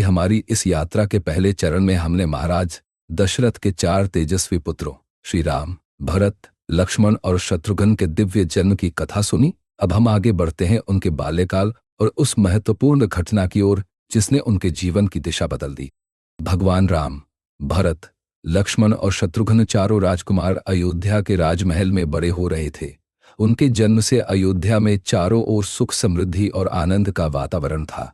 हमारी इस यात्रा के पहले चरण में हमने महाराज दशरथ के 4 तेजस्वी पुत्रों श्री राम, भरत, लक्ष्मण और शत्रुघ्न के दिव्य जन्म की कथा सुनी। अब हम आगे बढ़ते हैं उनके बाल्यकाल और उस महत्वपूर्ण घटना की ओर जिसने उनके जीवन की दिशा बदल दी। भगवान राम, भरत, लक्ष्मण और शत्रुघ्न चारों राजकुमार अयोध्या के राजमहल में बड़े हो रहे थे। उनके जन्म से अयोध्या में चारों ओर सुख, समृद्धि और आनंद का वातावरण था।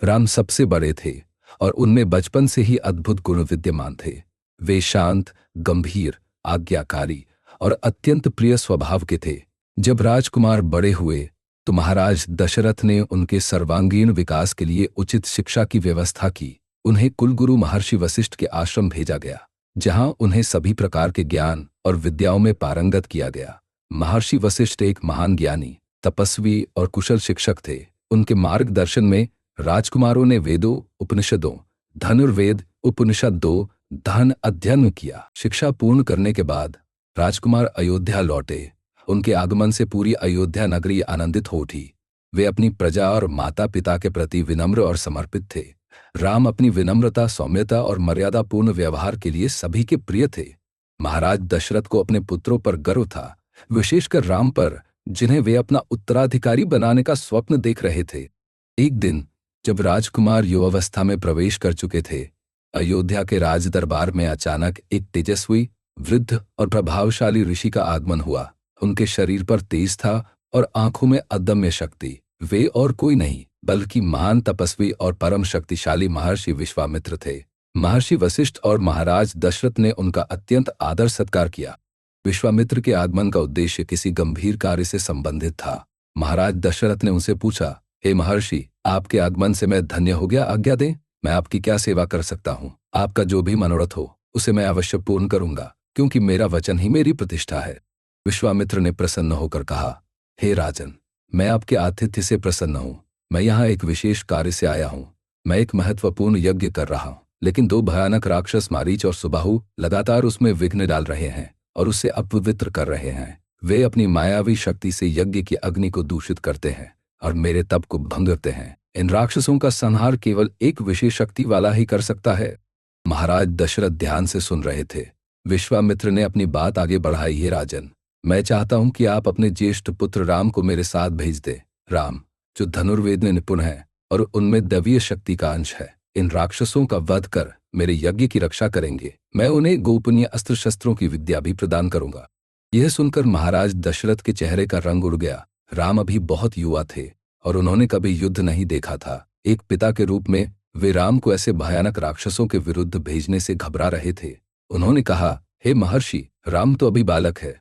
राम सबसे बड़े थे और उनमें बचपन से ही अद्भुत गुण विद्यमान थे। वे शांत, गंभीर, आज्ञाकारी और अत्यंत प्रिय स्वभाव के थे। जब राजकुमार बड़े हुए तो महाराज दशरथ ने उनके सर्वांगीण विकास के लिए उचित शिक्षा की व्यवस्था की। उन्हें कुलगुरु महर्षि वशिष्ठ के आश्रम भेजा गया, जहां उन्हें सभी प्रकार के ज्ञान और विद्याओं में पारंगत किया गया। महर्षि वशिष्ठ एक महान ज्ञानी, तपस्वी और कुशल शिक्षक थे। उनके मार्गदर्शन में राजकुमारों ने वेदों, उपनिषदों, धनुर्वेद, उपनिषद 2 धन अध्ययन किया। शिक्षा पूर्ण करने के बाद राजकुमार अयोध्या लौटे। उनके आगमन से पूरी अयोध्या नगरी आनंदित हो उठी। वे अपनी प्रजा और माता पिता के प्रति विनम्र और समर्पित थे। राम अपनी विनम्रता, सौम्यता और मर्यादापूर्ण व्यवहार के लिए सभी के प्रिय थे। महाराज दशरथ को अपने पुत्रों पर गर्व था, विशेषकर राम पर, जिन्हें वे अपना उत्तराधिकारी बनाने का स्वप्न देख रहे थे। एक दिन जब राजकुमार युवावस्था में प्रवेश कर चुके थे, अयोध्या के राज दरबार में अचानक एक तेजस्वी, वृद्ध और प्रभावशाली ऋषि का आगमन हुआ। उनके शरीर पर तेज था और आंखों में अदम्य शक्ति। वे और कोई नहीं बल्कि महान तपस्वी और परम शक्तिशाली महर्षि विश्वामित्र थे। महर्षि वशिष्ठ और महाराज दशरथ ने उनका अत्यंत आदर सत्कार किया। विश्वामित्र के आगमन का उद्देश्य किसी गंभीर कार्य से संबंधित था। महाराज दशरथ ने उनसे पूछा, हे महर्षि, आपके आगमन से मैं धन्य हो गया, आज्ञा दें, मैं आपकी क्या सेवा कर सकता हूँ। आपका जो भी मनोरथ हो उसे मैं अवश्य पूर्ण करूंगा, क्योंकि मेरा वचन ही मेरी प्रतिष्ठा है। विश्वामित्र ने प्रसन्न होकर कहा, हे राजन, मैं आपके आतिथ्य से प्रसन्न हूँ। मैं यहाँ एक विशेष कार्य से आया हूँ। मैं एक महत्वपूर्ण यज्ञ कर रहा हूँ, लेकिन 2 भयानक राक्षस मारीच और सुबाहु लगातार उसमें विघ्न डाल रहे हैं और उसे अपवित्र कर रहे हैं। वे अपनी मायावी शक्ति से यज्ञ की अग्नि को दूषित करते हैं और मेरे तप को भंग करते हैं। इन राक्षसों का संहार केवल एक विशेष शक्ति वाला ही कर सकता है। महाराज दशरथ ध्यान से सुन रहे थे। विश्वामित्र ने अपनी बात आगे बढ़ाई, हे राजन, मैं चाहता हूं कि आप अपने ज्येष्ठ पुत्र राम को मेरे साथ भेज दें। राम, जो धनुर्वेद में निपुण है और उनमें दैवीय शक्ति का अंश है, इन राक्षसों का वध कर मेरे यज्ञ की रक्षा करेंगे। मैं उन्हें गोपनीय अस्त्र शस्त्रों की विद्या भी प्रदान करूंगा। यह सुनकर महाराज दशरथ के चेहरे का रंग उड़ गया। राम अभी बहुत युवा थे और उन्होंने कभी युद्ध नहीं देखा था। एक पिता के रूप में वे राम को ऐसे भयानक राक्षसों के विरुद्ध भेजने से घबरा रहे थे। उन्होंने कहा, हे महर्षि, राम तो अभी बालक है।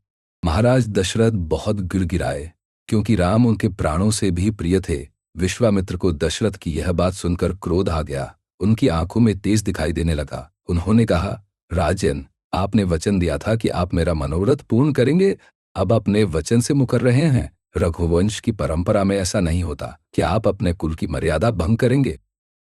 महाराज दशरथ बहुत गिड़गिड़ाए, क्योंकि राम उनके प्राणों से भी प्रिय थे। विश्वामित्र को दशरथ की यह बात सुनकर क्रोध आ गया। उनकी आंखों में तेज दिखाई देने लगा। उन्होंने कहा, राजन, आपने वचन दिया था कि आप मेरा मनोरथ पूर्ण करेंगे। अब अपने वचन से मुकर रहे हैं। रघुवंश की परंपरा में ऐसा नहीं होता कि आप अपने कुल की मर्यादा भंग करेंगे।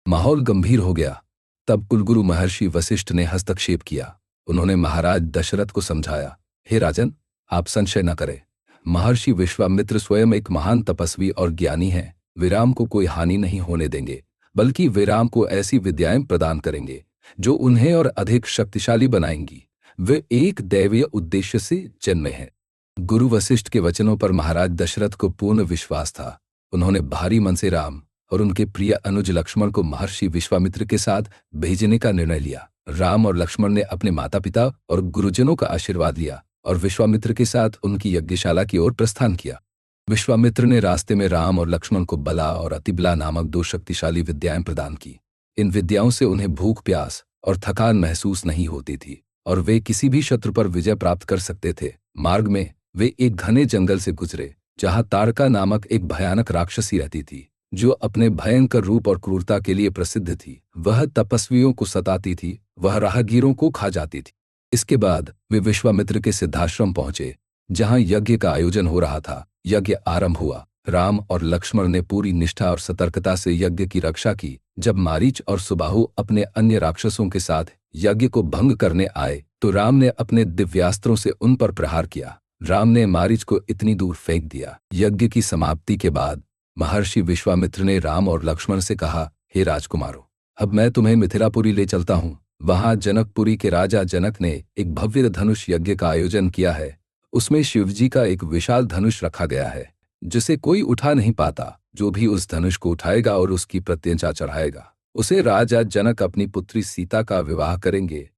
माहौल गंभीर हो गया। तब कुलगुरु महर्षि वशिष्ठ ने हस्तक्षेप किया। उन्होंने महाराज दशरथ को समझाया, हे राजन, आप संशय न करें। महर्षि विश्वामित्र स्वयं एक महान तपस्वी और ज्ञानी हैं। वे राम को कोई हानि नहीं होने देंगे, बल्कि वे राम को ऐसी विद्याएं प्रदान करेंगे जो उन्हें और अधिक शक्तिशाली बनाएंगी। वे एक दैवीय उद्देश्य से जन्मे हैं। गुरु वशिष्ठ के वचनों पर महाराज दशरथ को पूर्ण विश्वास था। उन्होंने भारी मन से राम और उनके प्रिय अनुज लक्ष्मण को महर्षि विश्वामित्र के साथ भेजने का निर्णय लिया। राम और लक्ष्मण ने अपने माता पिता और गुरुजनों का आशीर्वाद लिया और विश्वामित्र के साथ उनकी यज्ञशाला की ओर प्रस्थान किया। विश्वामित्र ने रास्ते में राम और लक्ष्मण को बला और अतिबला नामक 2 शक्तिशाली विद्याएं प्रदान की। इन विद्याओं से उन्हें भूख, प्यास और थकान महसूस नहीं होती थी और वे किसी भी शत्रु पर विजय प्राप्त कर सकते थे। मार्ग में वे एक घने जंगल से गुजरे, जहां तारका नामक एक भयानक राक्षसी रहती थी, जो अपने भयंकर रूप और क्रूरता के लिए प्रसिद्ध थी। वह तपस्वियों को सताती थी, वह राहगीरों को खा जाती थी। इसके बाद वे विश्वामित्र के सिद्धाश्रम पहुंचे, जहां यज्ञ का आयोजन हो रहा था। यज्ञ आरंभ हुआ। राम और लक्ष्मण ने पूरी निष्ठा और सतर्कता से यज्ञ की रक्षा की। जब मारीच और सुबाहु अपने अन्य राक्षसों के साथ यज्ञ को भंग करने आए, तो राम ने अपने दिव्यास्त्रों से उन पर प्रहार किया। राम ने मारीच को इतनी दूर फेंक दिया। यज्ञ की समाप्ति के बाद महर्षि विश्वामित्र ने राम और लक्ष्मण से कहा, हे राजकुमारों, अब मैं तुम्हें मिथिलापुरी ले चलता हूँ। वहां जनकपुरी के राजा जनक ने एक भव्य धनुष यज्ञ का आयोजन किया है। उसमें शिवजी का एक विशाल धनुष रखा गया है जिसे कोई उठा नहीं पाता। जो भी उस धनुष को उठाएगा और उसकी प्रत्यंचा चढ़ाएगा, उसे राजा जनक अपनी पुत्री सीता का विवाह करेंगे।